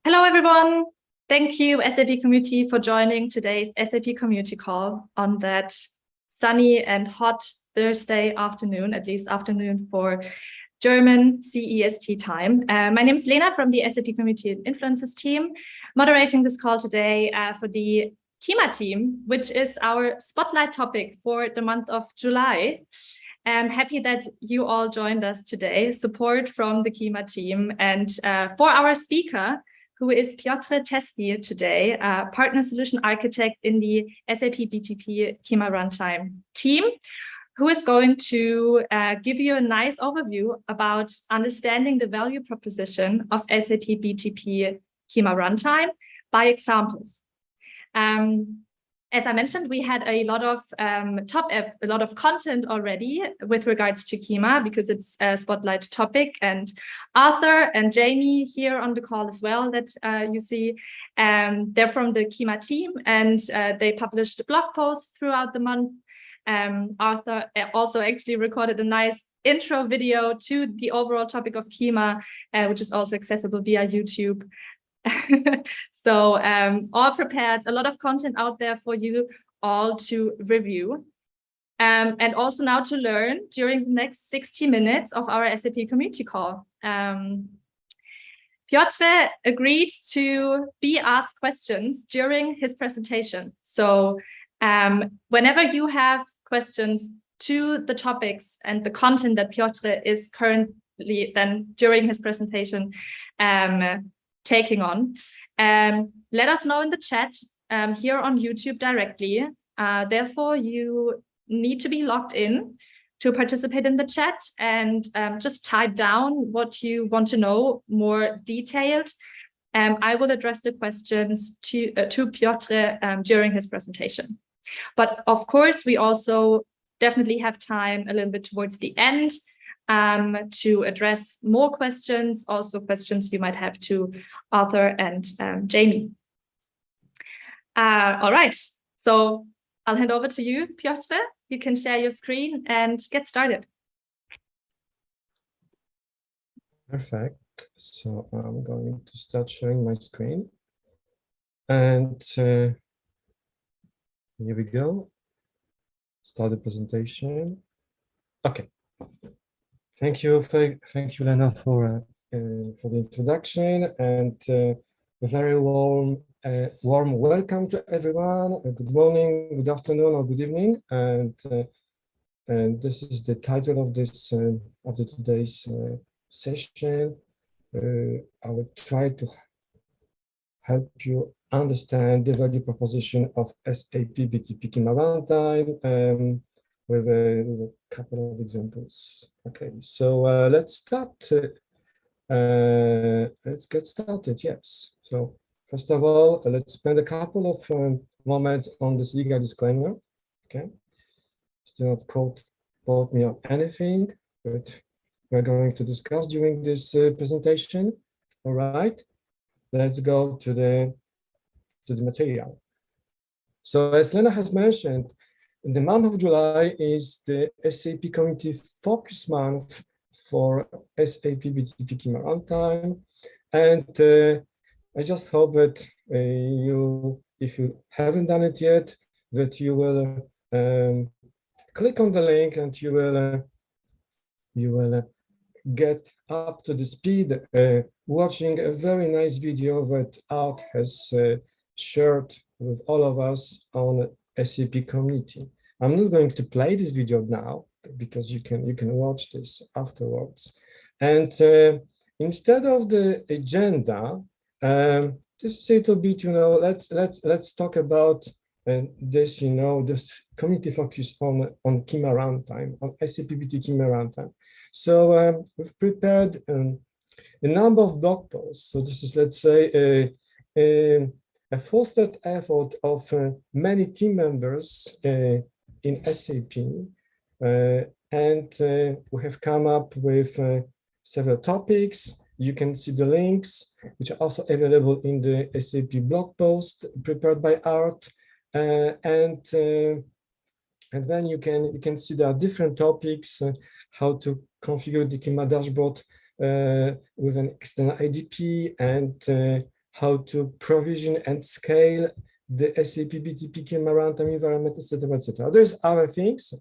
Hello, everyone. Thank you, SAP Community, for joining today's SAP Community Call on that sunny and hot Thursday afternoon, at least afternoon for German CEST time. My name is Lena from the SAP Community and Influencers team, moderating this call today for the Kyma team, which is our spotlight topic for the month of July. I'm happy that you all joined us today, support from the Kyma team, and for our speaker, who is Piotr Tesny today, Partner Solution Architect in the SAP BTP Kyma Runtime team, who is going to give you a nice overview about understanding the value proposition of SAP BTP Kyma Runtime by examples. As I mentioned, we had a lot of content already with regards to Kyma because it's a spotlight topic, and Arthur and Jamie here on the call as well that you see, they're from the Kyma team, and they published blog posts throughout the month. Arthur also actually recorded a nice intro video to the overall topic of Kyma, which is also accessible via YouTube. So all prepared, a lot of content out there for you all to review. And also now to learn during the next 60 minutes of our SAP Community Call. Piotr agreed to be asked questions during his presentation. So whenever you have questions to the topics and the content that Piotr is currently then during his presentation taking on, let us know in the chat here on YouTube directly. Therefore, you need to be logged in to participate in the chat and just type down what you want to know more detailed. I will address the questions to Piotr during his presentation. But of course, we also definitely have time a little bit towards the end to address more questions, also questions you might have to Arthur and Jamie. All right, so I'll hand over to you, Piotr. You can share your screen and get started. Perfect. So I'm going to start sharing my screen. And here we go. Start the presentation. Okay. Thank you, Lena, for the introduction, and a very warm welcome to everyone. Good morning, good afternoon, or good evening. And this is the title of this of today's session. I will try to help you understand the value proposition of SAP BTP Kyma Runtime with a couple of examples. Okay, so let's start. Let's get started. Yes. So first of all, let's spend a couple of moments on this legal disclaimer. Okay. Do not quote me on anything, but we're going to discuss during this presentation. All right. Let's go to the material. So as Lena has mentioned, the month of July is the SAP Community Focus Month for SAP BTP Kyma Runtime, and I just hope that if you haven't done it yet, that you will click on the link and you will get up to the speed watching a very nice video that Art has shared with all of us on SAP Community. I'm not going to play this video now because you can watch this afterwards. And instead of the agenda, this is a little bit, let's talk about this, this community focus on Kyma Runtime, on SAP BTP Kyma Runtime. So we've prepared a number of blog posts. So this is, let's say, a fostered effort of many team members in SAP, and we have come up with several topics. You can see the links, which are also available in the SAP blog post prepared by Art, and then you can see there are different topics: how to configure the Kyma dashboard with an external IDP, and how to provision and scale the SAP BTP Kyma runtime environment, etc., etc. There's other things.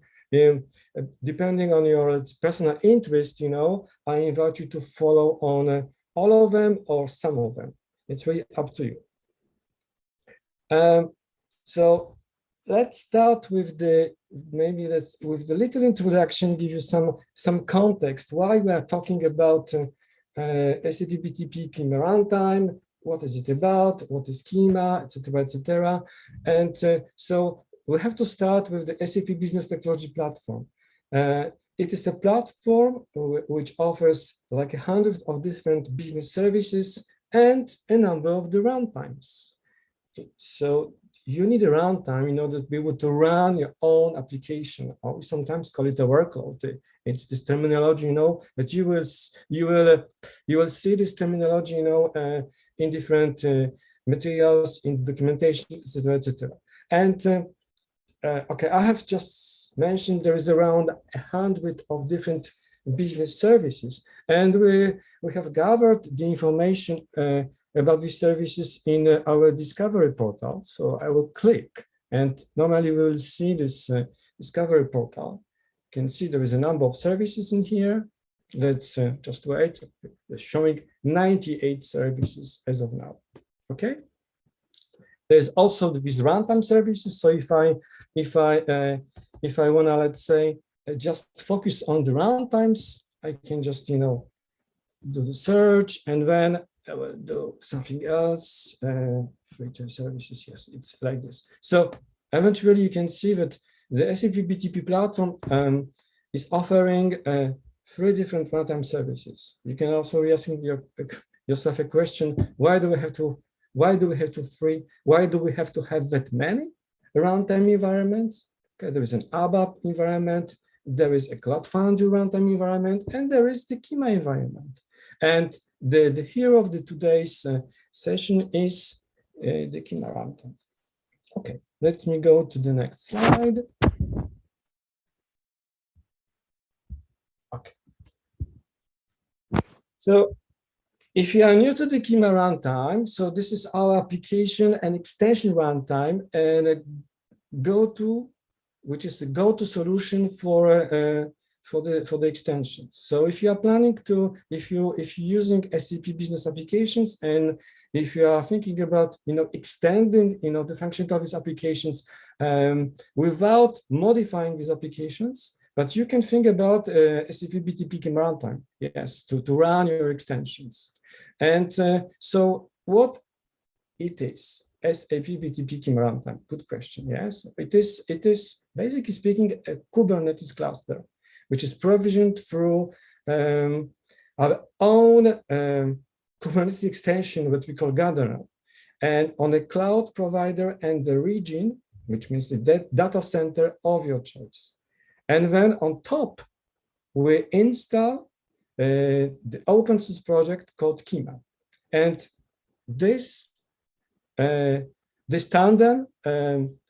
Depending on your personal interest, I invite you to follow on all of them or some of them. It's really up to you. So let's start with the little introduction, give you some context why we are talking about SAP BTP Kyma runtime. What is it about? What is Kyma, etc., etc. And so we have to start with the SAP Business Technology Platform. It is a platform which offers like 100 of different business services and a number of the runtimes. So you need a runtime in order to be able to run your own application, or we sometimes call it a workload. It's this terminology, that you will see this terminology, in different materials, in the documentation, etc., etc. And okay, I have just mentioned there is around 100 of different business services, and we have gathered the information about these services in our discovery portal. So I will click, and normally we will see this discovery portal. You can see there is a number of services in here. Let's just wait. It's showing 98 services as of now. Okay. There's also these runtime services. So if I wanna, let's say, just focus on the runtimes, I can just do the search, and then I will do something else. Feature services, yes, it's like this. So eventually you can see that the SAP BTP platform is offering 3 different runtime services. You can also ask yourself a question: why do we have to have that many runtime environments? Okay, there is an ABAP environment, there is a Cloud Foundry runtime environment, and there is the Kyma environment. And the hero of today's session is the Kyma runtime. Okay, let me go to the next slide. Okay. So if you are new to the Kyma runtime, so this is our application and extension runtime, and which is the go-to solution for the extensions. So if you are planning to, if you're using SAP business applications, and if you are thinking about extending the functionality of these applications without modifying these applications, but you can think about SAP BTP Kyma runtime, yes, to run your extensions. And so what it is, SAP BTP Kyma runtime? Good question. Yes, it is basically speaking a Kubernetes cluster, which is provisioned through our own Kubernetes extension, what we call Gardener, and on a cloud provider and the region, which means the data center of your choice. And then on top, we install the open source project called Kyma, and this tandem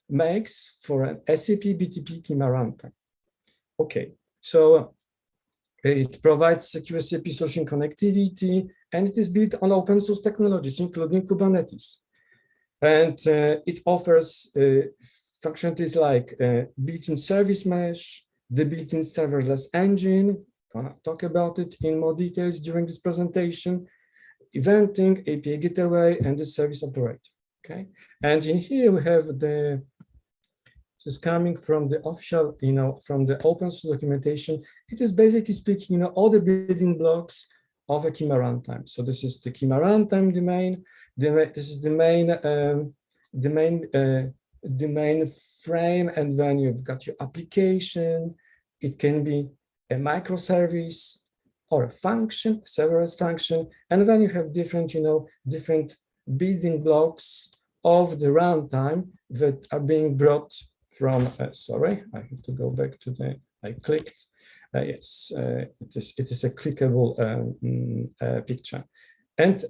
makes for an SAP BTP Kyma runtime. Okay, so it provides secure SAP solution connectivity, and it is built on open source technologies, including Kubernetes. And it offers functionalities like built-in service mesh, the built-in serverless engine. Gonna talk about it in more details during this presentation. Eventing, API gateway, and the service operator. Okay, and in here we have this is coming from the official, from the open source documentation. It is basically speaking, all the building blocks of a Kyma runtime. So this is the Kyma runtime domain. This is the main frame, and then you've got your application. It can be a microservice or a function, serverless function, and then you have different, different building blocks of the runtime that are being brought from. Sorry, I have to go back to I clicked. Yes, it is a clickable picture, and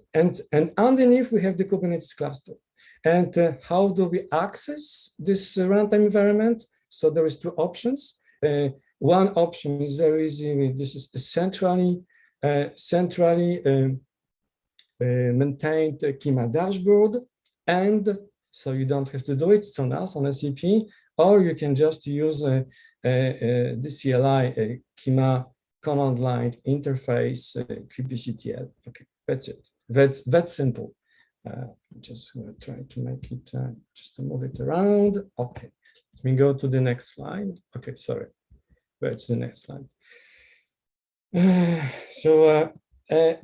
underneath we have the Kubernetes cluster. And how do we access this runtime environment? So there is 2 options. One option is very easy. This is centrally maintained Kyma dashboard, and so you don't have to do it, it's on us, on SAP, or you can just use the CLI Kyma command line interface kubectl. Okay, that's it. That's simple. Just try to make it, just to move it around. Okay, let me go to the next slide. Okay, sorry, where's the next slide? So a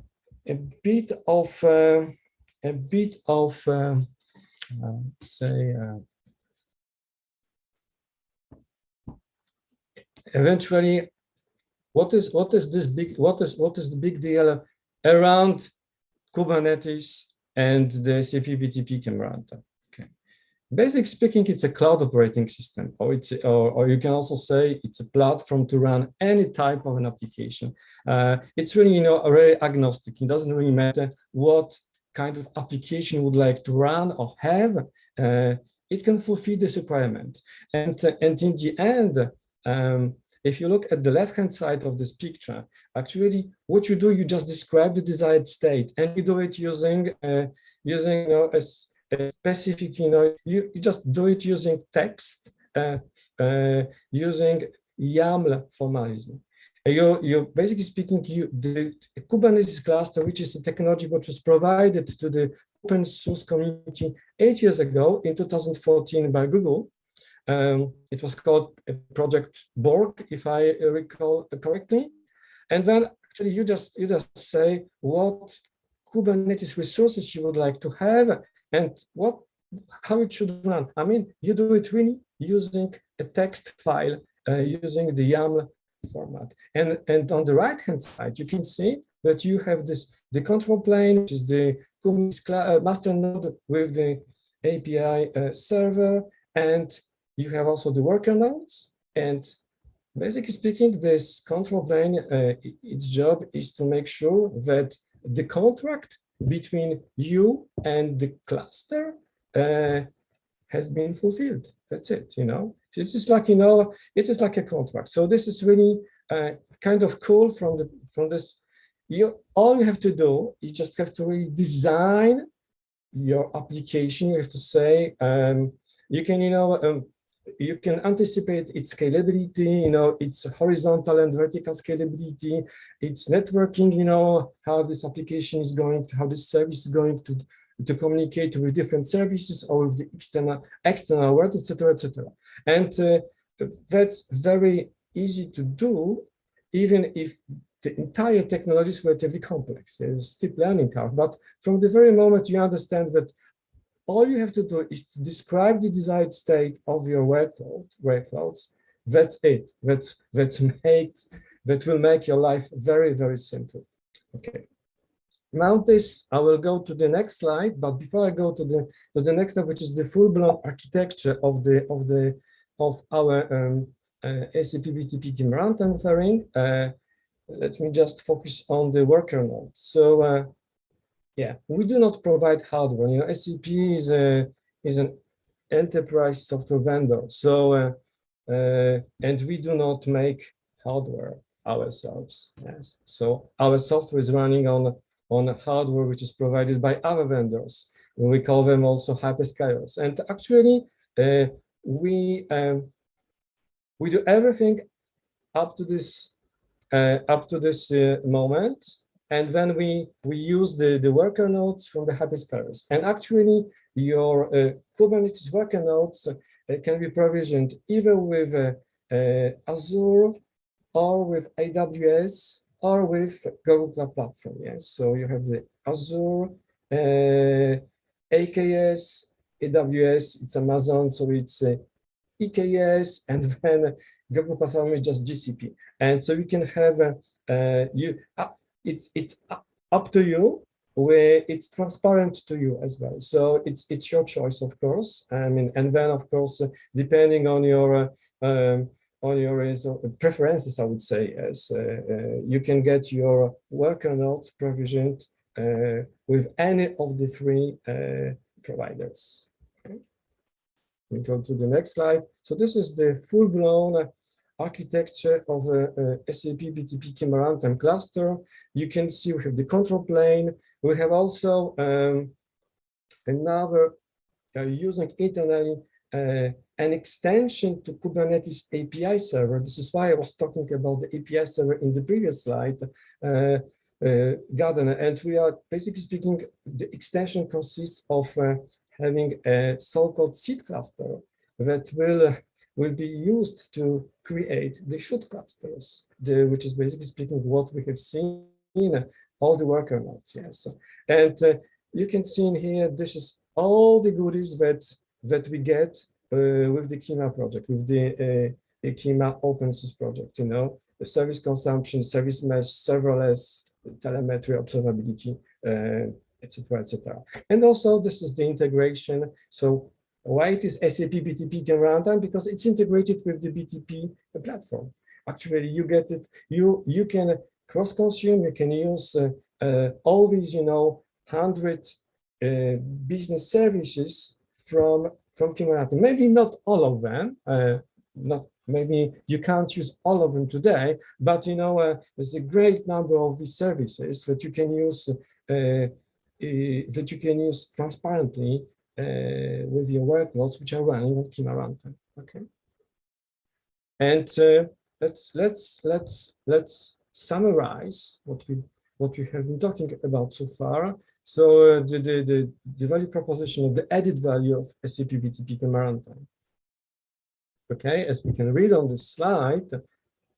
bit of say eventually what is the big deal around Kubernetes and the SAP BTP runtime? Okay, basically speaking, it's a cloud operating system, or you can also say it's a platform to run any type of an application. It's really, very agnostic. It doesn't really matter what kind of application you would like to run or have. It can fulfill this requirement. And in the end, if you look at the left-hand side of this picture, actually, what you do, you just describe the desired state, and you do it using a specific, you just do it using text, using YAML formalism. You basically speaking, the Kubernetes cluster, which is a technology which was provided to the open source community 8 years ago in 2014 by Google. It was called Project Borg, if I recall correctly. And then actually you just say what Kubernetes resources you would like to have and how it should run. I mean, you do it really using a text file, using the YAML format. And on the right-hand side, you can see that you have the control plane, which is the Kubernetes master node with the API server, and you have also the worker nodes. And basically speaking, this control plane, its job is to make sure that the contract between you and the cluster has been fulfilled. That's it, It is like, it is like a contract. So this is really kind of cool from this. All you have to do, you just have to really design your application. You have to say, you can, you can anticipate its scalability, its horizontal and vertical scalability, its networking, how this application is going to, how this service is going to communicate with different services or with the external world, etc., etc. And that's very easy to do, even if the entire technology is relatively complex. There's a steep learning curve, but from the very moment you understand that all you have to do is to describe the desired state of your workloads. That's it. That will make your life very, very simple. Okay. Now I will go to the next slide. But before I go to the next slide, which is the full-blown architecture of our SAP BTP runtime offering, let me just focus on the worker node. So. Yeah, we do not provide hardware. SAP is an enterprise software vendor. So, and we do not make hardware ourselves. Yes. So our software is running on hardware which is provided by other vendors. We call them also hyperscalers. And actually, we do everything up to this moment. And then we use the worker nodes from the hyperscalers. And actually, your Kubernetes worker nodes can be provisioned either with Azure or with AWS or with Google Cloud Platform. Yes, so you have the Azure, AKS, AWS, it's Amazon, so it's EKS, and then Google Platform is just GCP. And so you can have it's up to you, where it's transparent to you as well. So it's your choice, of course. I mean, and then of course, depending on your preferences, I would say, as you can get your worker nodes provisioned with any of the three providers. Okay. We go to the next slide. So this is the full-blown architecture of a SAP BTP Kyma runtime cluster. You can see we have the control plane. We have also another using internally an extension to Kubernetes API server. This is why I was talking about the API server in the previous slide, Gardener. And we are basically speaking, the extension consists of having a so-called seed cluster that will be used to create the should clusters, which is basically speaking what we have seen in all the worker nodes. Yes, and you can see in here, this is all the goodies that we get with the Kyma project, with the Kyma open source project, you know, the service consumption, service mesh, serverless, telemetry, observability, etc., etc. And also this is the integration. So why it is SAP BTP Kyma runtime? Because it's integrated with the BTP platform. Actually, you get it. You can cross-consume. You can use all these, you know, 100 business services from Kyma runtime. Maybe not all of them. Maybe you can't use all of them today, but you know, there's a great number of these services that you can use transparently with your workloads which are running on Kyma runtime. Okay, and let's summarize what we have been talking about so far. So the value proposition of the added value of SAP BTP Kyma runtime. Okay, as we can read on this slide,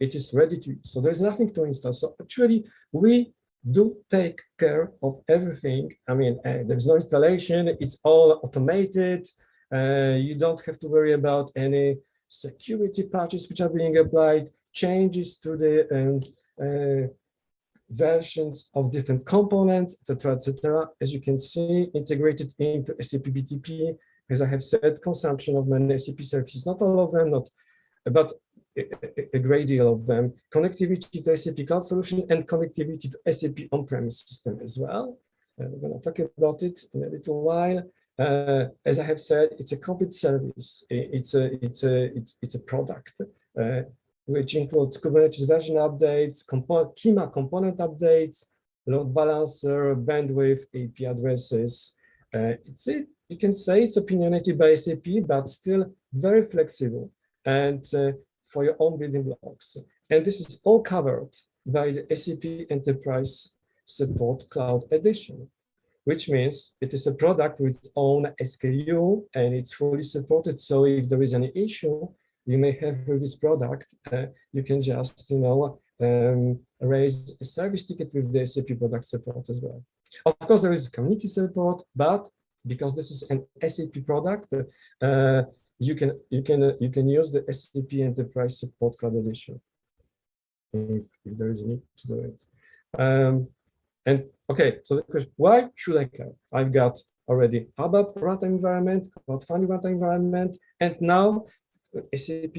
it is ready to use. So there's nothing to install. So actually, we do take care of everything. I mean, there's no installation. It's all automated. You don't have to worry about any security patches which are being applied, changes to the versions of different components, etc., etc. As you can see, integrated into SAP BTP. As I have said, consumption of many SAP services, not all of them, but a great deal of them. Connectivity to SAP Cloud solution and connectivity to SAP on-premise system as well. We're going to talk about it in a little while. As I have said, it's a complete service. It's a product which includes Kubernetes version updates, Kyma component updates, load balancer, bandwidth, AP addresses. You can say it's opinionated by SAP, but still very flexible and for your own building blocks. And this is all covered by the SAP Enterprise Support Cloud Edition, which means it is a product with its own SKU and it's fully supported. So if there is any issue you may have with this product, you can just, you know, raise a service ticket with the SAP product support as well. Of course, there is community support, but because this is an SAP product, you can use the SAP Enterprise Support Cloud Edition if there is a need to do it. And okay, so the question: why should I care? I've got already ABAP runtime environment, Cloud Foundry runtime environment, and now SAP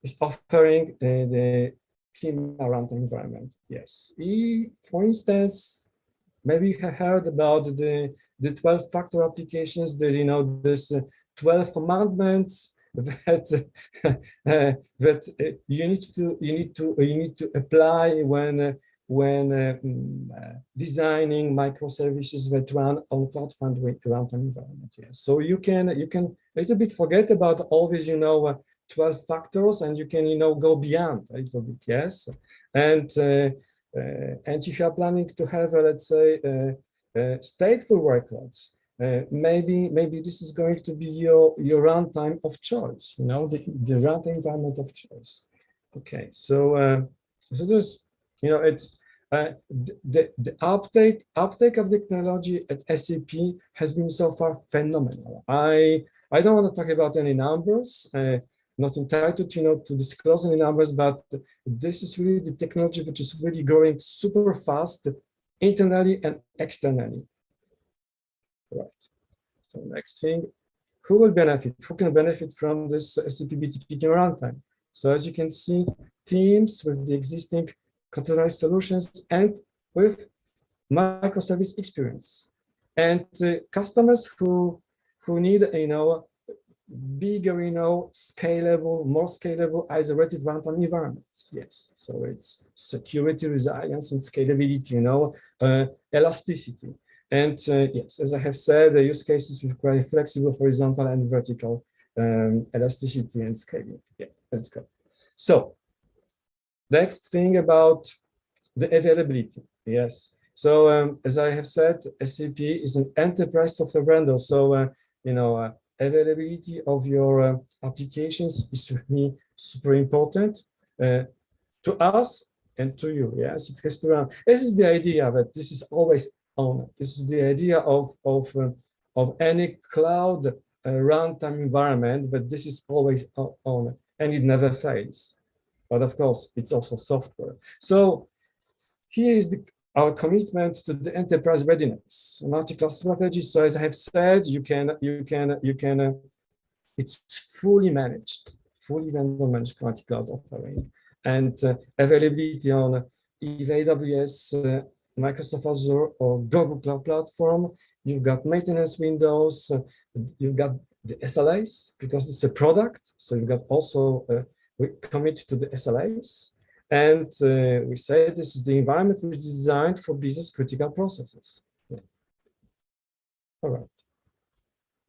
is offering the Kyma runtime environment. Yes, for instance, maybe you have heard about the 12-factor applications, that, you know, this 12 commandments that you need to apply when designing microservices that run on Cloud Foundry runtime environment. Yes, so you can a little bit forget about all these, you know, 12 factors, and you can, you know, go beyond a little bit. Yes, and if you are planning to have, let's say, stateful workloads, maybe this is going to be your runtime of choice. You know, the runtime environment of choice. Okay, so there's, you know, it's the uptake of the technology at SAP has been so far phenomenal. I don't want to talk about any numbers. Not entitled, you know, to disclose any numbers, but this is really the technology which is really growing super fast, internally and externally. Right. So next thing, who will benefit? Who can benefit from this SAP BTP runtime? So as you can see, teams with the existing containerized solutions and with microservice experience, and customers who need, you know, bigger, scalable, more scalable, isolated runtime environments. Yes, so it's security, resilience, and scalability, elasticity. And yes, as I have said, the use cases require flexible, horizontal, and vertical elasticity and scaling. Yeah, let's go. So, next thing about the availability. Yes. So as I have said, SAP is an enterprise software vendor. So availability of your applications is really super important to us and to you. Yes, it has to run. This is the idea that this is always on. This is the idea of any cloud runtime environment, but this is always on and it never fails. But of course, it's also software. So here is our commitment to the enterprise readiness, multi-cloud strategy. So as I have said, it's fully managed, fully vendor managed multi-cloud offering, and availability on either AWS, Microsoft Azure, or Google Cloud Platform. You've got maintenance windows, you've got the SLAs because it's a product. So you've got also we commit to the SLAs. And we say this is the environment which is designed for business critical processes. Yeah. All right.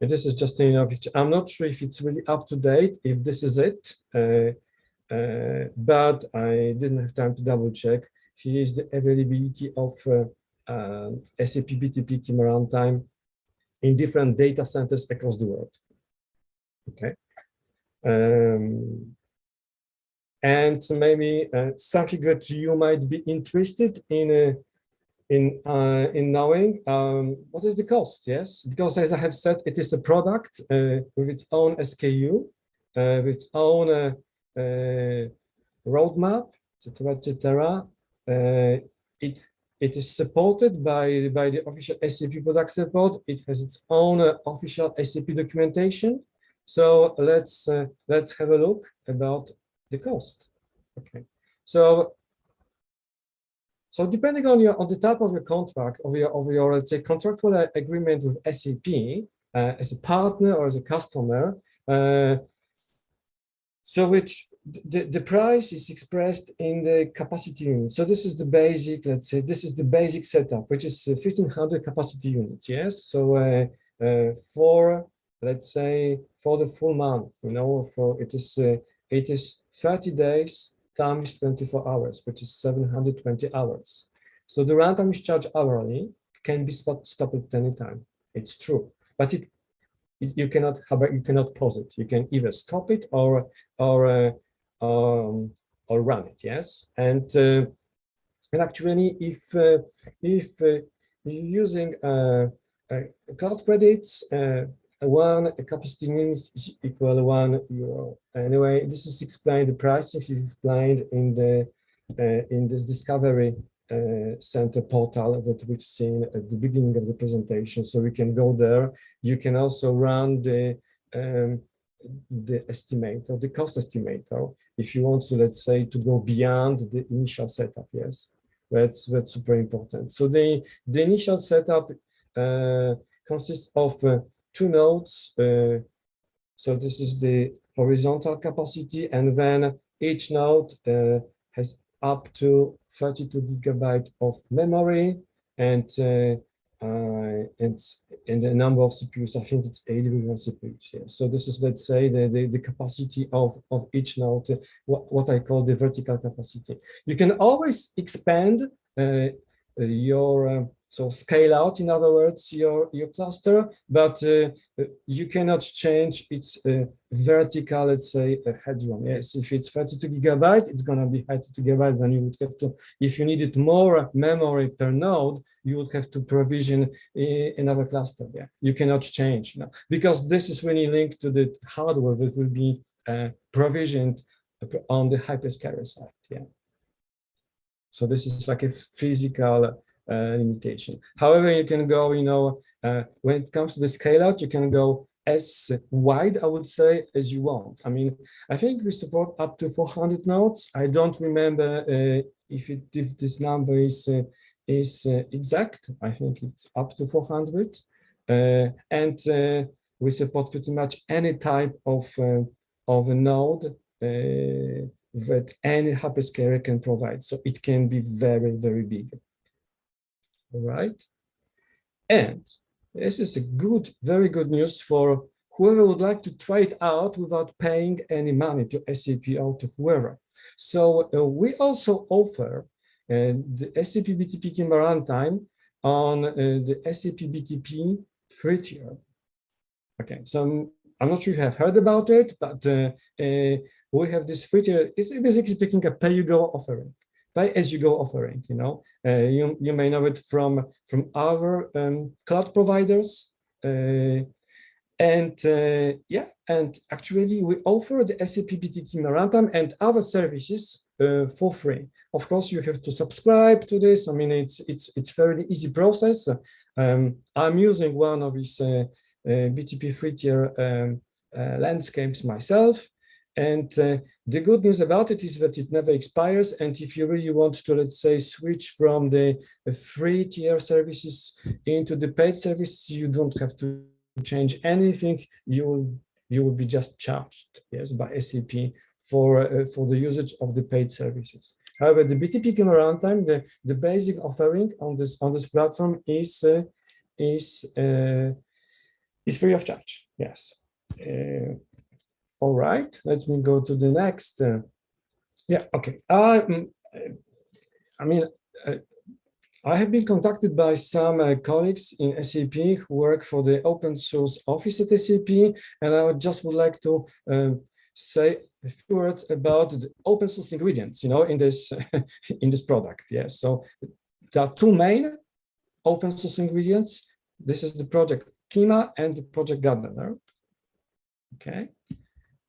And this is just a picture. I'm not sure if it's really up to date, if this is it, but I didn't have time to double check. Here is the availability of SAP BTP Kyma runtime in different data centers across the world. Okay. And maybe something that you might be interested in knowing what is the cost. Yes, because as I have said, it is a product with its own SKU, with its own roadmap, etc., etc. It is supported by the official SAP product support. It has its own official SAP documentation. So let's have a look about the cost. Okay, so depending on the type of your contract, of your let's say contractual agreement with SAP as a partner or as a customer, so which the price is expressed in the capacity unit. So this is the basic, let's say, this is the basic setup, which is 1,500 capacity units. Yes, so for let's say for the full month, for it is 30 days times 24 hours, which is 720 hours. So the runtime is charged hourly, can be stopped at any time. It's true, but you cannot pause it. You can either stop it or run it. Yes, and actually, if you're using cloud credits, one capacity units is equal to €1. Anyway, this is explained. The pricing is explained in this discovery center portal that we've seen at the beginning of the presentation. So we can go there. You can also run the estimator, the cost estimator, if you want to, let's say, to go beyond the initial setup. Yes, that's super important. So the initial setup consists of 2 nodes. So this is the horizontal capacity, and then each node has up to 32 gigabytes of memory, and the number of CPUs, I think it's 81 CPUs. Yeah. So this is, let's say, the capacity of each node, what I call the vertical capacity. You can always expand your so scale out, in other words, your cluster, but you cannot change its vertical, let's say, headroom. Yes, if it's 32 gigabytes, it's going to be 32 gigabytes. Then you would have to, if you needed more memory per node, you would have to provision another cluster. Yeah, you cannot change, because this is really linked to the hardware that will be provisioned on the hyperscaler side. Yeah. So this is like a physical limitation. However, you can go, when it comes to the scale out, you can go as wide, I would say, as you want. I mean, I think we support up to 400 nodes. I don't remember if this number is exact. I think it's up to 400. And we support pretty much any type of a node that any hyperscaler can provide. So it can be very, very big. All right. And this is a good, very good news for whoever would like to try it out without paying any money to SAP or to whoever. So we also offer the SAP BTP Kyma runtime on the SAP BTP free tier. Okay, so I'm not sure you have heard about it, but we have this free tier. It's basically speaking a pay-you-go offering, pay-as-you-go offering. You know, you may know it from our cloud providers, and actually we offer the SAP BTP Kyma runtime and other services for free. Of course, you have to subscribe to this. I mean, it's fairly easy process. I'm using one of these BTP free tier landscapes myself. And the good news about it is that it never expires. And if you really want to, let's say, switch from the free tier services into the paid services, you don't have to change anything. You will be just charged, yes, by SAP for the usage of the paid services. However, the BTP Kyma runtime, the basic offering on this platform is free of charge. Yes. All right. Let me go to the next. Yeah. Okay. I have been contacted by some colleagues in SAP who work for the open source office at SAP, and I just would like to say a few words about the open source ingredients, you know, in this in this product. Yes. So there are two main open source ingredients. This is the project Kyma and the project Gardener. Okay.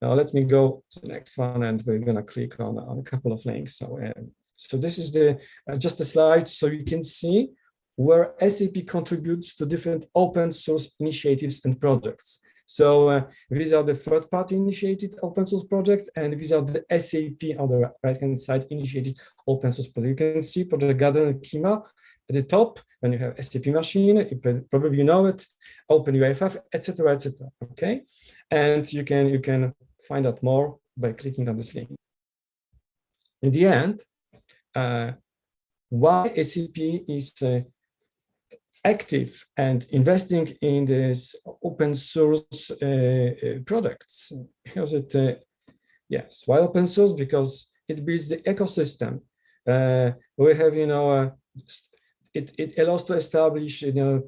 Now let me go to the next one, and we're going to click on a couple of links. So this is just a slide so you can see where SAP contributes to different open source initiatives and projects. So these are the third-party initiated open source projects, and these are the SAP on the right-hand side initiated open source projects. You can see Project Gardener and Kyma at the top. When you have SAP machine, you probably know it, OpenUI5, etc., etc. Okay, and you can find out more by clicking on this link. In the end, why SAP is active and investing in this open source products? Because yes, why open source? Because it builds the ecosystem. We have, you know, it allows to establish, you know,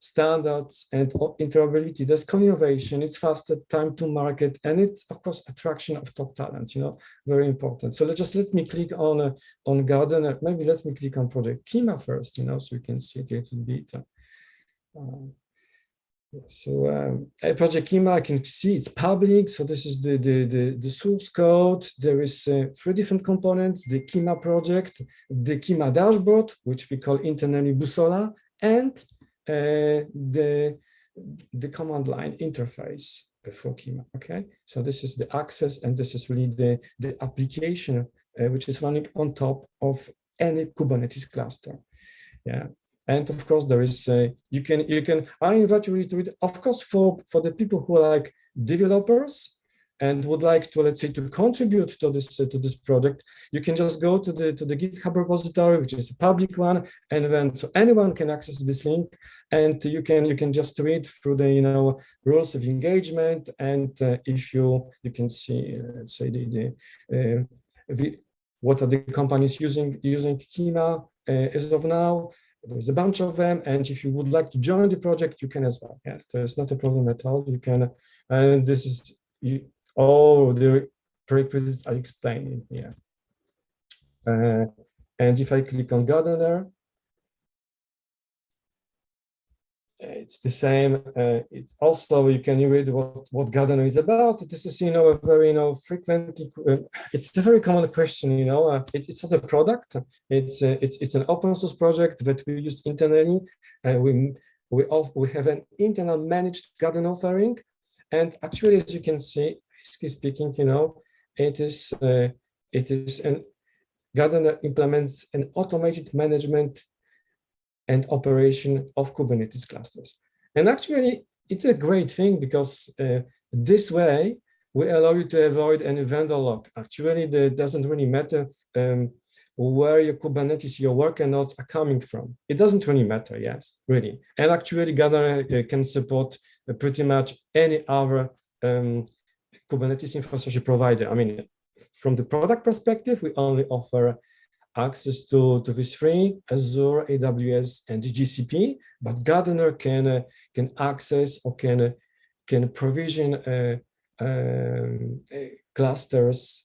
standards and interoperability. There's innovation, it's faster time to market, and it's of course attraction of top talents, you know, very important. So let me click on Gardener. Maybe let me click on Project Kyma first, you know, so you can see it a little bit. Project Kyma, I can see it's public. So this is the source code. There is 3 different components: the Kyma project, the Kyma dashboard, which we call internally Bussola, and the command line interface for Kyma. Okay, so this is the access, and this is really the application which is running on top of any Kubernetes cluster. Yeah. And of course, there is you can. I invite you to read. Of course, for the people who are like developers and would like to, let's say, to contribute to this project, you can just go to the GitHub repository, which is a public one, and then so anyone can access this link, and you can just read through the, you know, rules of engagement, and if you can see, let's say, what are the companies using Kyma as of now. There's a bunch of them, and if you would like to join the project, you can as well. Yes, there's not a problem at all. You can, and this is all the prerequisites I explained in here. And if I click on Gardener, it's the same. It's also, you can read what Gardener is about. This is, you know, a very, you know, frequently, it's a very common question, you know. It's not a product. It's an open source project that we use internally. We have an internal managed Gardener offering, and actually, as you can see, basically speaking, you know, it is an Gardener implements an automated management and operation of Kubernetes clusters. And actually, it's a great thing because this way we allow you to avoid any vendor lock. Actually, it doesn't really matter where your Kubernetes, your worker nodes are coming from. It doesn't really matter, yes, really. And actually, Gather can support pretty much any other Kubernetes infrastructure provider. I mean, from the product perspective, we only offer access to these three: Azure, AWS, and GCP. But Gardener can access or can provision clusters,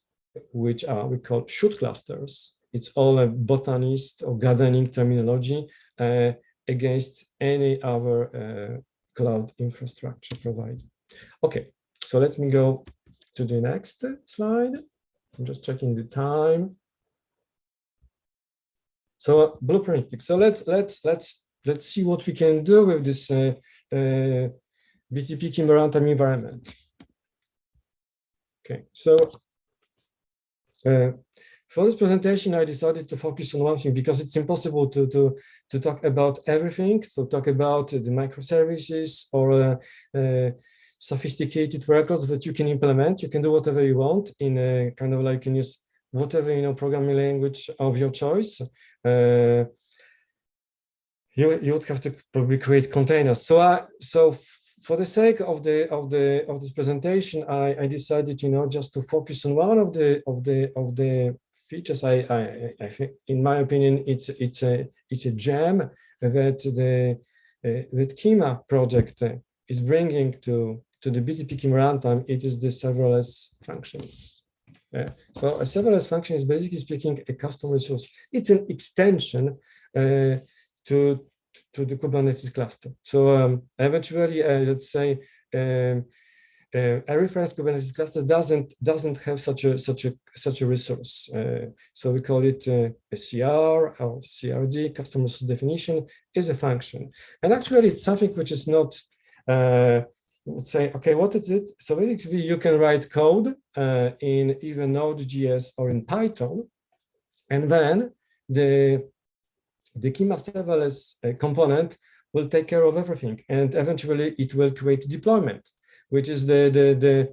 which we call shoot clusters. It's all a botanist or gardening terminology against any other cloud infrastructure provider. Okay, so let me go to the next slide. I'm just checking the time. So blueprinting. So let's see what we can do with this BTP Kyma runtime environment. Okay, so for this presentation, I decided to focus on one thing because it's impossible to talk about everything. So talk about the microservices or sophisticated workloads that you can implement. You can do whatever you want in a kind of like, you can use whatever programming language of your choice. You would have to probably create containers. So for the sake of this presentation, I decided just to focus on one of the features. I think, in my opinion, it's a gem that Kyma project is bringing to the BTP Kyma runtime. It is the serverless functions. So a serverless function is basically speaking a custom resource. It's an extension to the Kubernetes cluster. So eventually, let's say a reference Kubernetes cluster doesn't have such a resource. So we call it a CR or CRD, custom resource definition, is a function. And actually, it's something which is not. Would say, okay, what is it? So basically, you can write code in either Node.js or in Python, and then the Kyma serverless component will take care of everything, and eventually it will create deployment, which is the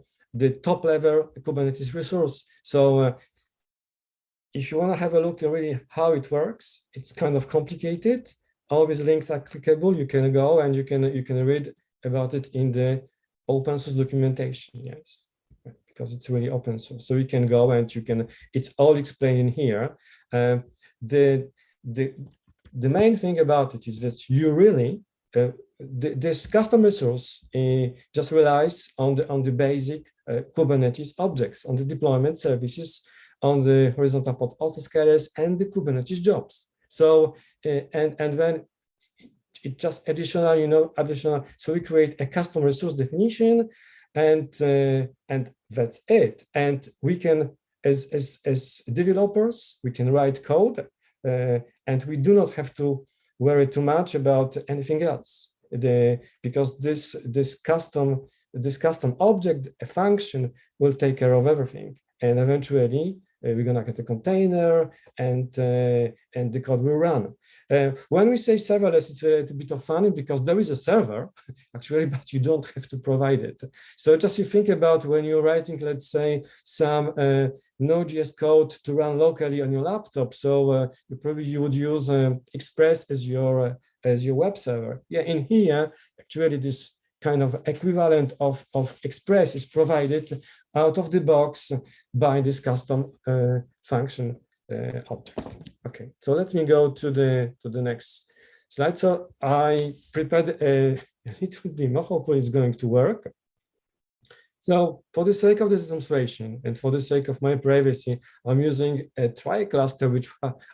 top level Kubernetes resource. So if you want to have a look at really how it works, it's kind of complicated. All these links are clickable. You can go and you can read about it in the open source documentation, yes, because it's really open source. So you can go and it's all explained in here. The main thing about it is that you really, this custom resource just relies on the basic Kubernetes objects, on the deployment services, on the horizontal port autoscalers and the Kubernetes jobs. So, and then it's just additional. So we create a custom resource definition, and that's it. And we can, as developers, we can write code, and we do not have to worry too much about anything else. Because this custom object, a function, will take care of everything, and eventually we're gonna get a container, and the code will run. When we say serverless, it's a little bit of funny because there is a server actually, but you don't have to provide it. So just you think about when you're writing, let's say, some Node.js code to run locally on your laptop. So you would use Express as your web server. Yeah, in here, actually, this kind of equivalent of Express is provided out of the box by this custom function object. Okay, so let me go to the next slide. So I prepared a little demo. Hopefully it's going to work. So for the sake of this demonstration and for the sake of my privacy, I'm using a try cluster, which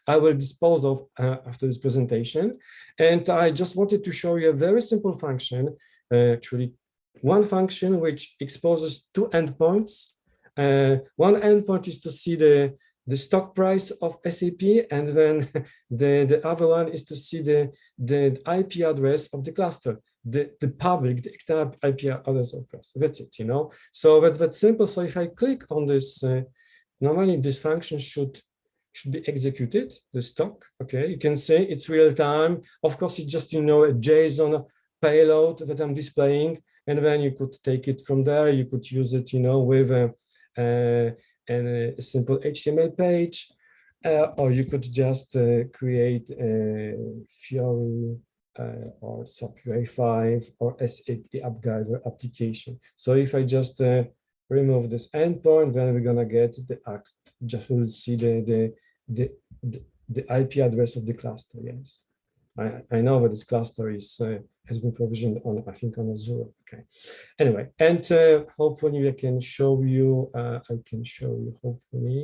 I will dispose of after this presentation. And I just wanted to show you a very simple function, actually one function which exposes two endpoints. One endpoint is to see the stock price of SAP, and then the other one is to see the IP address of the cluster, the external IP address of cluster. That's it, So that's simple. So if I click on this, normally this function should be executed, the stock. Okay, you can say it's real time. Of course, it's just a JSON payload that I'm displaying, and then you could take it from there. You could use it, with a simple HTML page, or you could just create a Fiori or SAP UI5 or SAP Appgyver application. So if I just remove this endpoint, then we're gonna get just we'll see the IP address of the cluster. Yes, I know that this cluster has been provisioned on, I think, on Azure. Okay. Anyway, and hopefully I can show you. Hopefully,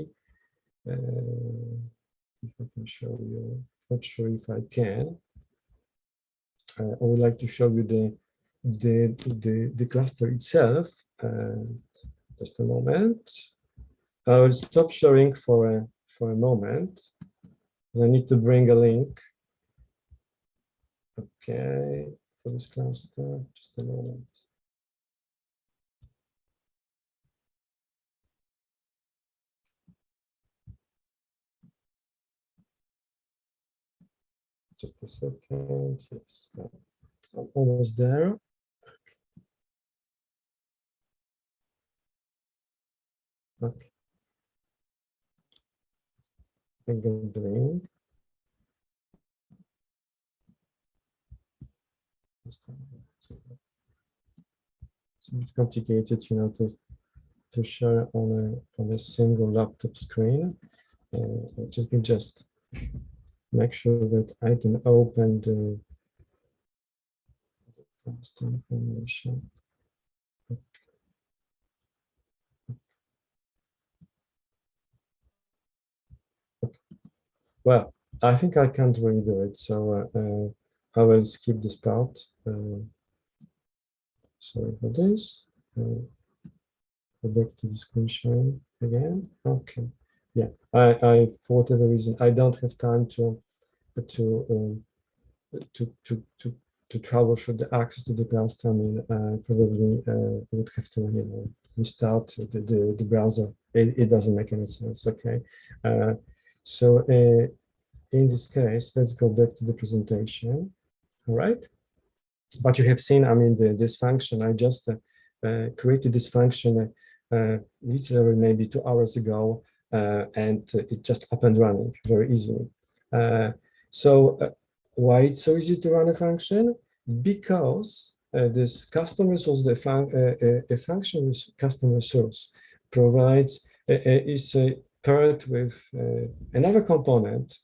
if I can show you. Not sure if I can. I would like to show you the cluster itself. Just a moment. I will stop sharing for a moment. I need to bring a link. Okay, for this cluster. Just a moment. Just a second. Yes, I'm almost there. Okay. I get the link. It's complicated, to share on a single laptop screen. Just make sure that I can open the information. Okay. Well, I think I can't really do it, so I will skip this part. Sorry for this. Go back to the screen sharing again. Okay. Yeah, I for whatever reason I don't have time to troubleshoot the access to the cluster. I mean, probably would have to restart the browser. It doesn't make any sense. Okay, so in this case, let's go back to the presentation. All right. But you have seen, I mean, this function. I just created this function literally maybe 2 hours ago, and it just up and running very easily. Why it's so easy to run a function? Because this custom resource, a function with custom resource provides is paired with another component,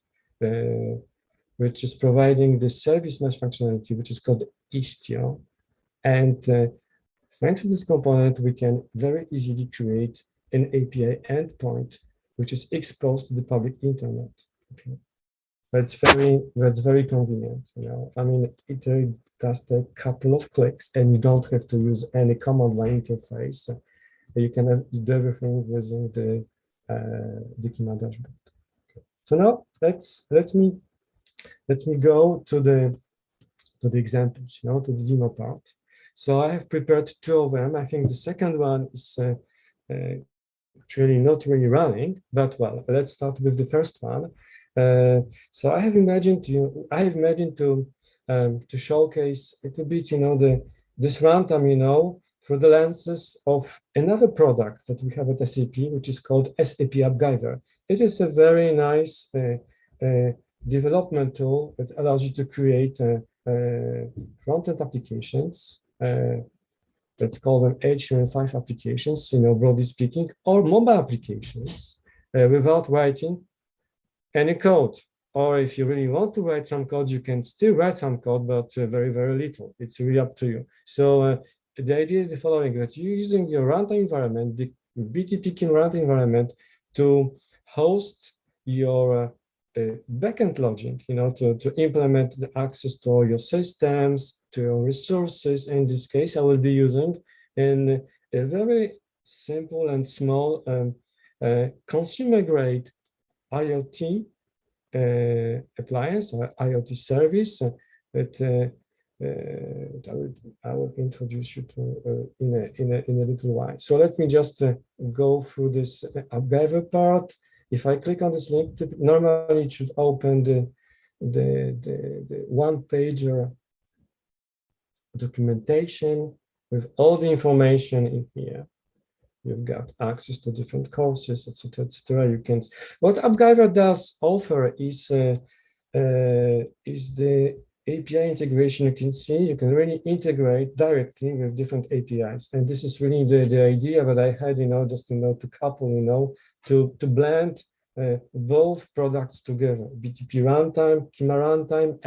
which is providing the service mesh functionality, which is called Istio. And thanks to this component, we can very easily create an API endpoint, which is exposed to the public internet. Okay. That's very convenient. I mean, it does take a couple of clicks, and you don't have to use any command line interface. You can do everything using the Kyma dashboard. Okay. So now let me go to the examples, to the demo part. So I have prepared 2 of them. I think the second one is actually not really running, but well, let's start with the first one. So I have imagined to showcase a little bit, this runtime, through the lenses of another product that we have at SAP, which is called SAP Appgyver. It is a very nice development tool that allows you to create front-end applications. Let's call them HTML5 applications, broadly speaking, or mobile applications without writing any code. Or if you really want to write some code, you can still write some code, but very, very little. It's really up to you. So the idea is the following, that you're using your runtime environment, the BTP Kyma runtime environment, to host your backend logic, to implement the access to all your systems, to your resources. In this case, I will be using a very simple and small consumer-grade IoT appliance or IoT service that I will introduce you to in a little while. So let me just go through this Appgyver part. If I click on this link, normally it should open the one pager documentation with all the information in here. You've got access to different courses, etc., etc. You can. What Appgyver does offer is the API integration. You can see you can really integrate directly with different APIs, and this is really the idea that I had, just to couple, to blend both products together: BTP runtime, Kyma runtime,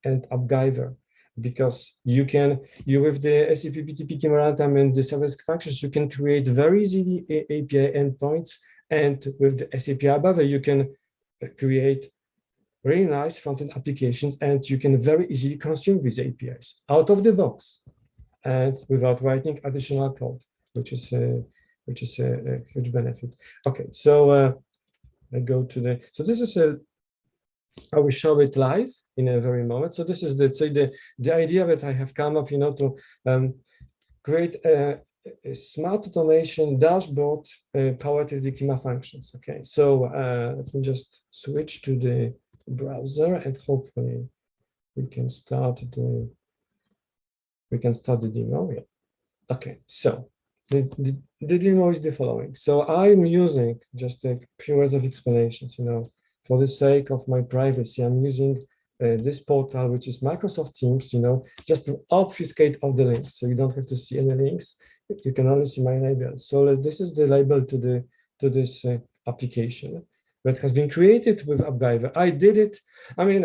and Appgyver. Because you with the SAP BTP Kyma runtime and the serverless functions, you can create very easily API endpoints, and with the SAP Appgyver, you can create really nice front-end applications, and you can very easily consume these APIs out of the box and without writing additional code, which is a huge benefit. Okay, so I go to so this is I will show it live in a very moment. So this is the idea that I have come up, to create a smart automation dashboard powered with the Kyma functions. Okay, so let me just switch to the browser, and hopefully we can start the demo. Yeah. Okay, so the demo is the following. So I'm using just a few words of explanations, for the sake of my privacy. I'm using this portal, which is Microsoft Teams, just to obfuscate all the links. So you don't have to see any links. You can only see my label. So this is the label to this application that has been created with Appgyver. I did it. I mean,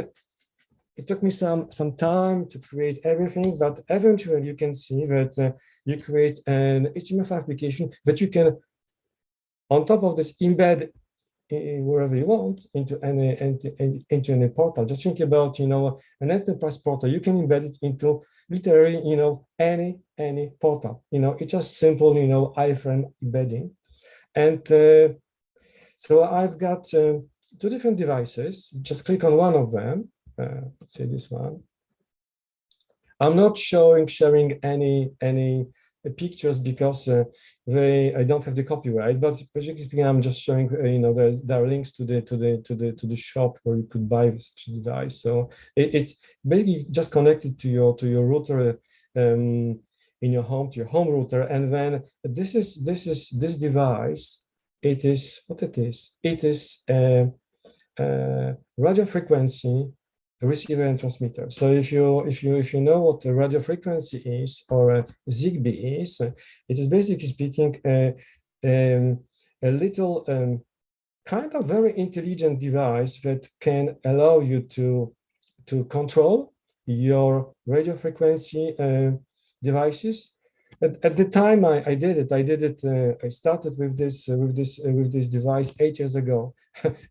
it took me some time to create everything, but eventually you can see that you create an HTML5 application that you can, on top of this, embed wherever you want into any portal. Just think about, an enterprise portal. You can embed it into literally, any portal. It's just simple, iframe embedding. And so I've got two different devices. Just click on one of them. Let's say this one. I'm not sharing any pictures because I don't have the copyright. But basically speaking, I'm just showing. There are links to the shop where you could buy this device. So it's basically just connected to your router in your home, to your home router, and then this device. It is what it is. It is a radio frequency receiver and transmitter. So if you know what a radio frequency is, or a Zigbee is, it is basically speaking a little kind of very intelligent device that can allow you to control your radio frequency devices. At the time I did it, I started with this device 8 years ago,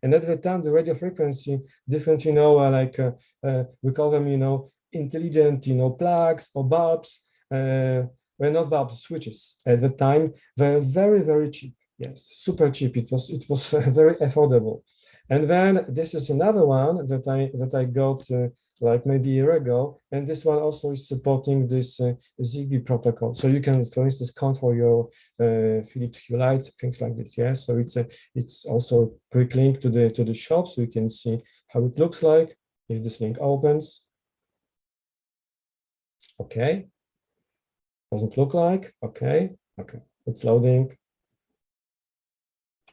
and at the time the radio frequency different, we call them, intelligent, plugs or bulbs. Well, not bulbs, switches. At the time, they were very, very cheap. Yes, super cheap. It was very affordable. And then this is another one that I got like maybe a year ago, and this one also is supporting this Zigbee protocol. So you can, for instance, control your Philips Hue lights, things like this. Yeah. So it's also quick link to the shop, so you can see how it looks like if this link opens. Okay. Doesn't look like. Okay. Okay. It's loading.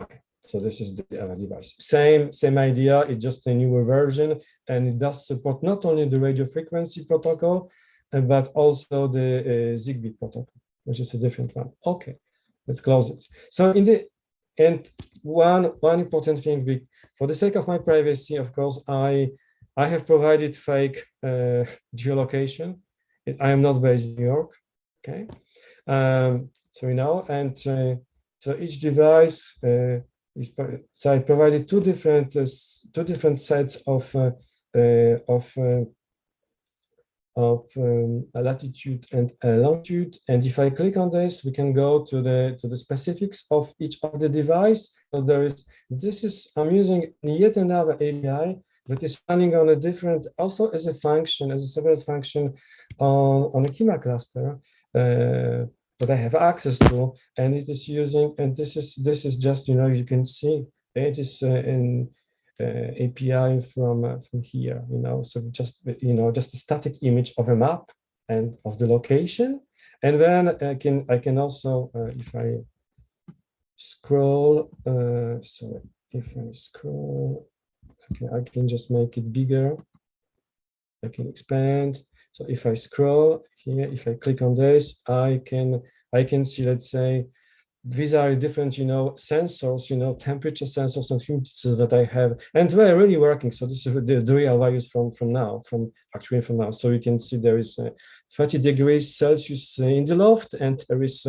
Okay. So this is the device. Same idea. It's just a newer version, and it does support not only the radio frequency protocol, but also the Zigbee protocol, which is a different one. Okay, let's close it. So one important thing, for the sake of my privacy, of course, I have provided fake geolocation. I am not based in New York. Okay, so and so each device. So I provided two different sets of latitude and longitude. And if I click on this, we can go to the specifics of each of the device. So I'm using yet another API that is running on a different, also as a function, as a serverless function on a Kyma cluster. That I have access to, and it is using, and this is just, you can see it is an API from here, so just a static image of a map and of the location. And then I can also, if I scroll, so if I scroll, okay, I can just make it bigger. I can expand. So if I scroll here, if I click on this, I can see, let's say, these are different, sensors, temperature sensors and humidity that I have, and they're really working. So this is the real values from now. So you can see there is 30 degrees Celsius in the loft, and there is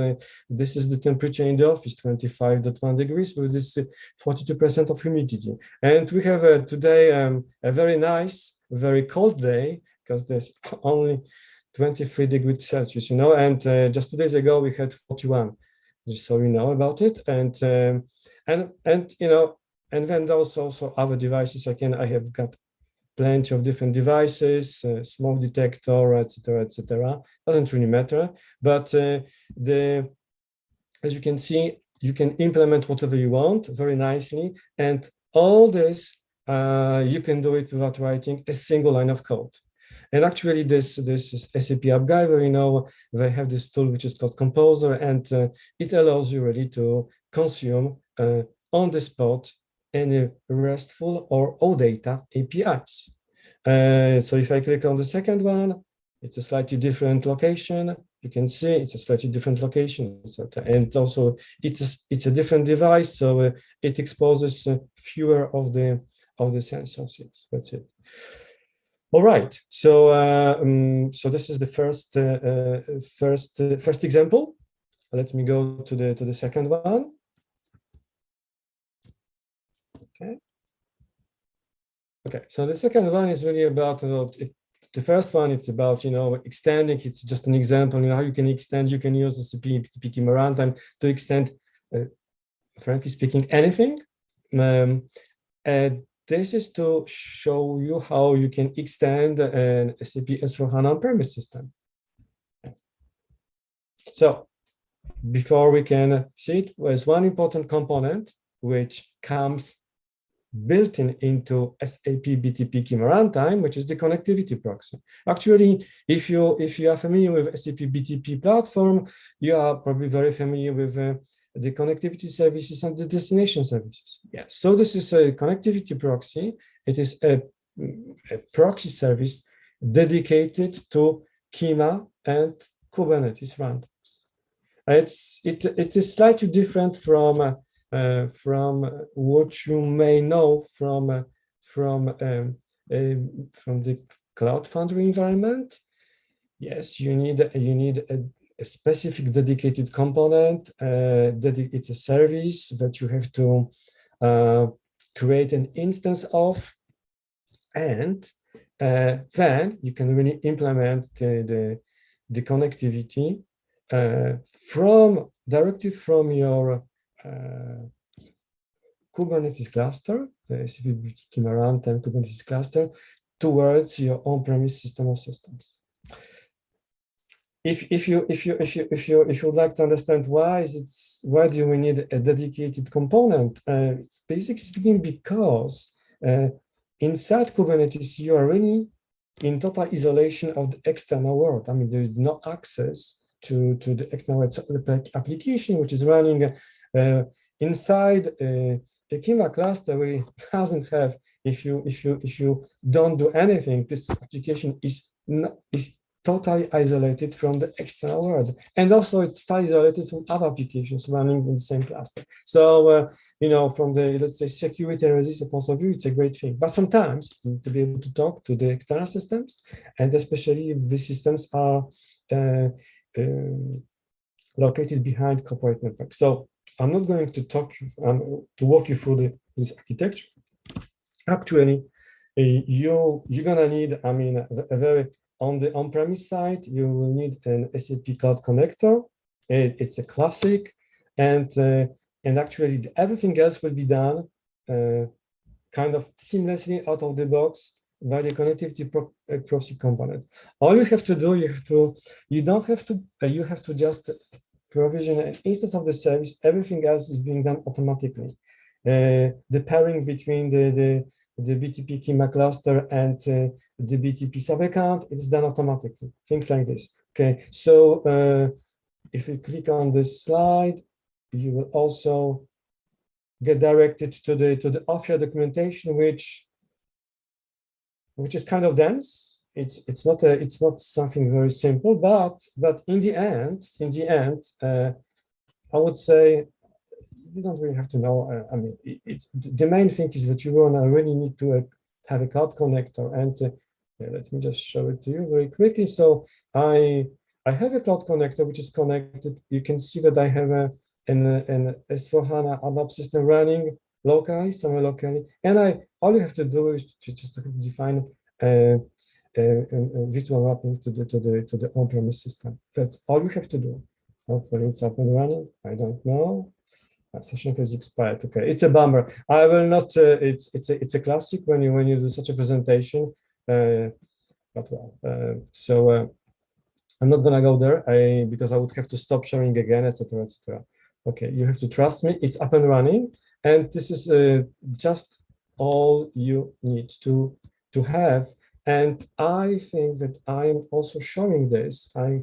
this is the temperature in the office, 25.1 degrees with this 42% of humidity. And we have today a very nice, very cold day because there's only 23 degrees Celsius, and just 2 days ago we had 41. Just so you know about it, and then also other devices. I have got plenty of different devices, smoke detector, etc. Doesn't really matter, but as you can see, you can implement whatever you want very nicely, and all this you can do it without writing a single line of code. And actually, this is SAP Appgyver. They have this tool which is called Composer, and it allows you really to consume on the spot any RESTful or OData APIs. So if I click on the second one, it's a slightly different location. You can see it's a slightly different location, and also it's a different device, so it exposes fewer of the sensors. Yes, that's it. All right, so so this is the first example. Let me go to the second one. Okay. So the second one is really about the first one. It's about extending. It's just an example. How you can extend. You can use the SAP BTP Kyma runtime to extend, frankly speaking, anything. This is to show you how you can extend an SAP S/4HANA on-premise system. So before we can see it, there's one important component which comes built into SAP BTP Kyma runtime, which is the connectivity proxy. Actually, if you are familiar with SAP BTP platform, you are probably very familiar with the connectivity services and the destination services. Yes. So this is a connectivity proxy. It is a proxy service dedicated to Kyma and Kubernetes runtimes. It is slightly different from what you may know from the Cloud Foundry environment. Yes, you need a specific dedicated component. It's a service that you have to create an instance of, and then you can really implement the connectivity directly from your Kubernetes cluster, the SAP Kyma runtime Kubernetes cluster, towards your on-premise system of systems. If you would like to understand why do we need a dedicated component, it's basically speaking because inside Kubernetes you are really in total isolation of the external world. I mean, there is no access to the external world. So the application which is running inside a Kyma cluster really doesn't have. If you don't do anything, this application is totally isolated from the external world, and also it's totally isolated from other applications running in the same cluster. So from the, let's say, security and resilience point of view, it's a great thing. But sometimes you need to be able to talk to the external systems, and especially if the systems are located behind corporate networks. So I'm not going to walk you through this architecture. Actually, you're gonna need, I mean, a very on the on-premise side, you will need an SAP Cloud Connector. It's a classic, and actually everything else will be done kind of seamlessly out of the box by the connectivity proxy component. All you have to do, you have to just provision an instance of the service. Everything else is being done automatically. The pairing between the BTP Kyma cluster and the BTP sub account, it's done automatically. Things like this. Okay, so if you click on this slide, you will also get directed to the OFIA documentation, which is kind of dense. It's not something very simple, but in the end, I would say you don't really have to know. I mean, the main thing is that you really need to have a cloud connector. And let me just show it to you very quickly. So I have a cloud connector which is connected. You can see that I have an S/4HANA ABAP system running locally, somewhere locally. And all you have to do is just define a virtual mapping to the on-premise system. That's all you have to do. Hopefully it's up and running. I don't know. Session has expired. Okay, it's a bummer. I will not. It's a classic when you do such a presentation. But well, so I'm not gonna go there. Because I would have to stop sharing again, etc., etc. Okay, you have to trust me. It's up and running, and this is just all you need to have. And I think that I'm also showing this. I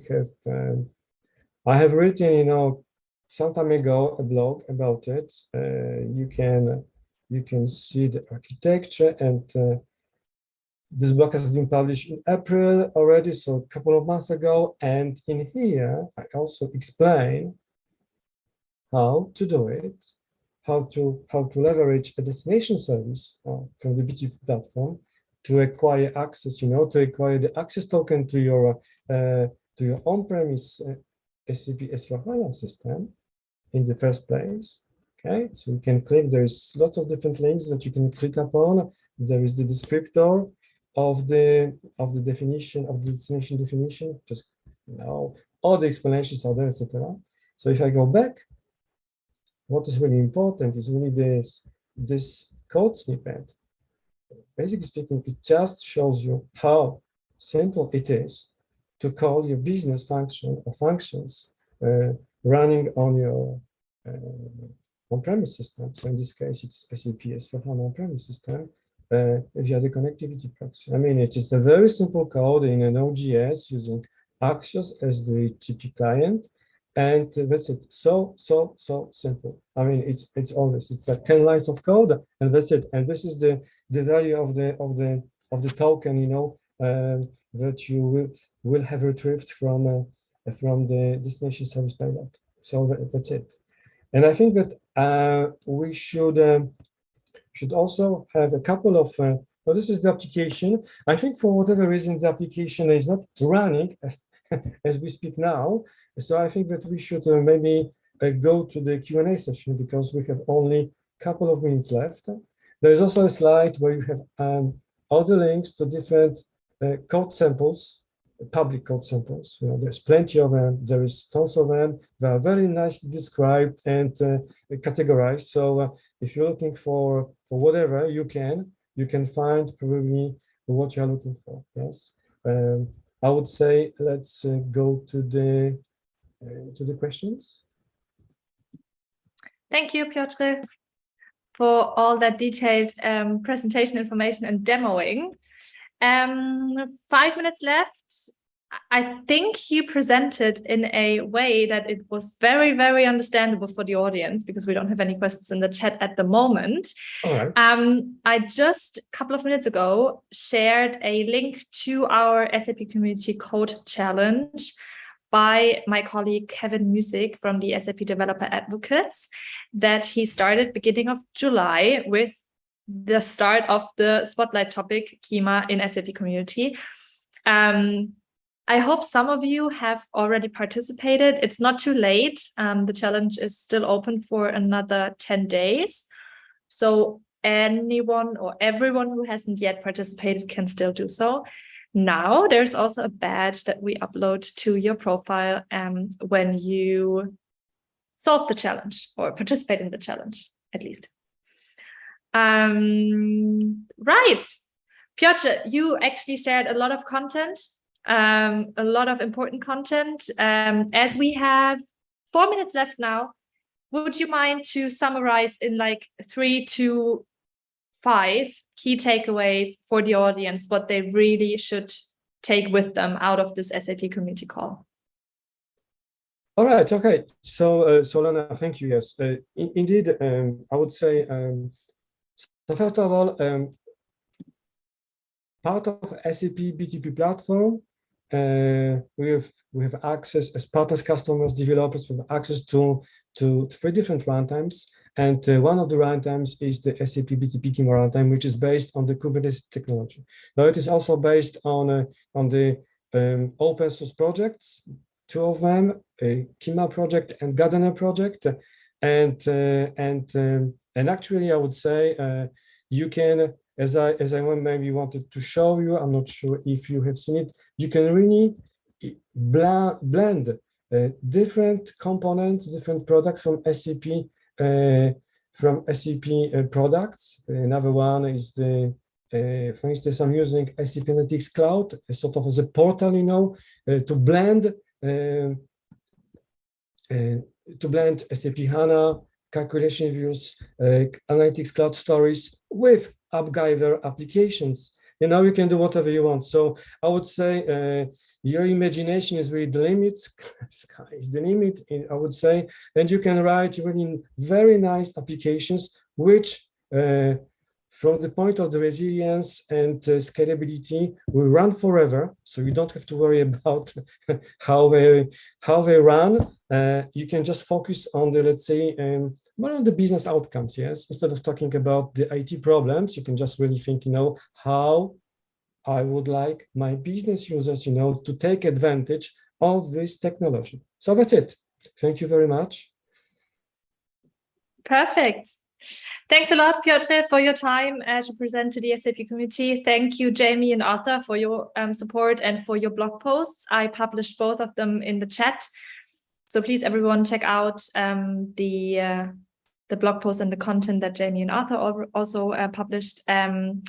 have written, some time ago a blog about it. You can see the architecture, and this blog has been published in April already, so a couple of months ago. And in here, I also explain how to do it, how to leverage a destination service from the BTP platform to acquire access, to acquire the access token to your on-premise SAP S/4HANA system in the first place. Okay, so you can click. There's lots of different links that you can click upon. There is the descriptor of the definition of the destination definition. Just all the explanations are there, etc. So if I go back, what is really important is really this code snippet. Basically speaking, it just shows you how simple it is to call your business function or functions running on your on-premise system. So in this case, it's SAP S/4HANA on-premise system via the connectivity proxy. I mean, it's a very simple code in an Node.js using Axios as the HTTP client, and that's it. So simple. I mean, it's all this. It's like 10 lines of code, and that's it. And this is the value of the token, that you will have retrieved from the destination service payload. So that's it. And I think that we should also have a couple of. Well, this is the application. I think for whatever reason the application is not running as we speak now. So I think that we should maybe go to the Q&A session, because we have only a couple of minutes left. There is also a slide where you have all the links to different code samples, public code samples. There's plenty of them. There is tons of them. They are very nicely described and categorized. So if you're looking for whatever, you can find probably what you are looking for. Yes. I would say let's go to the questions. Thank you, Piotr, for all that detailed presentation information and demoing. 5 minutes left. I think you presented in a way that it was very, very understandable for the audience, because we don't have any questions in the chat at the moment. All right. I just a couple of minutes ago shared a link to our SAP Community Code Challenge by my colleague Kevin Music from the SAP Developer Advocates, that he started beginning of July with the start of the spotlight topic, Kyma in SAP Community. I hope some of you have already participated. It's not too late. The challenge is still open for another 10 days. So anyone or everyone who hasn't yet participated can still do so. Now, there's also a badge that we upload to your profile when you solve the challenge or participate in the challenge, at least. Right. Piotr, you actually shared a lot of content, a lot of important content. As we have 4 minutes left now, would you mind to summarize in like 3 to 5 key takeaways for the audience, what they really should take with them out of this SAP Community Call. All right. Okay. So, Solana, thank you. Yes, indeed. I would say. So first of all, part of SAP BTP platform, we have access as partners, customers, developers. We have access to 3 different runtimes, and one of the runtimes is the SAP BTP Kyma runtime, which is based on the Kubernetes technology. Now it is also based on the open source projects, 2 of them, a Kyma project and Gardener project, and actually I would say you can. As I maybe wanted to show you, I'm not sure if you have seen it, you can really blend different components, different products from SAP products. Another one is for instance, I'm using SAP Analytics Cloud, sort of as a portal, you know, to blend SAP HANA, calculation views, Analytics Cloud stories with Appgyver applications. You know, you can do whatever you want. So I would say your imagination is really the limit. Sky is the limit, I would say. And you can write really very nice applications, which from the point of the resilience and scalability will run forever. So you don't have to worry about how they run. You can just focus on the, let's say, one of the business outcomes, yes? Instead of talking about the IT problems, you can just really think, you know, how I would like my business users, you know, to take advantage of this technology. So that's it. Thank you very much. Perfect. Thanks a lot, Piotr, for your time to present to the SAP community. Thank you, Jamie and Arthur, for your support and for your blog posts. I published both of them in the chat. So please, everyone, check out the blog post and the content that Jamie and Arthur also published. The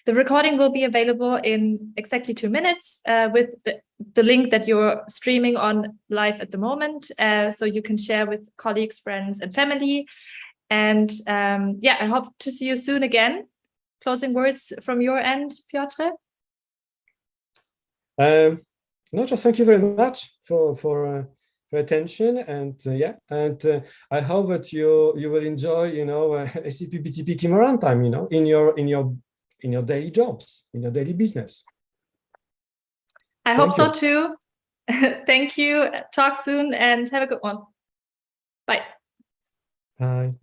recording will be available in exactly 2 minutes with the link that you're streaming on live at the moment. So you can share with colleagues, friends, and family. And yeah, I hope to see you soon again. Closing words from your end, Piotr? No, just thank you very much for attention, and yeah, and I hope that you will enjoy, you know, SAP BTP Kyma runtime, you know, in your daily jobs, in your daily business. I hope so too. Thank you. Talk soon and have a good one. Bye. Bye.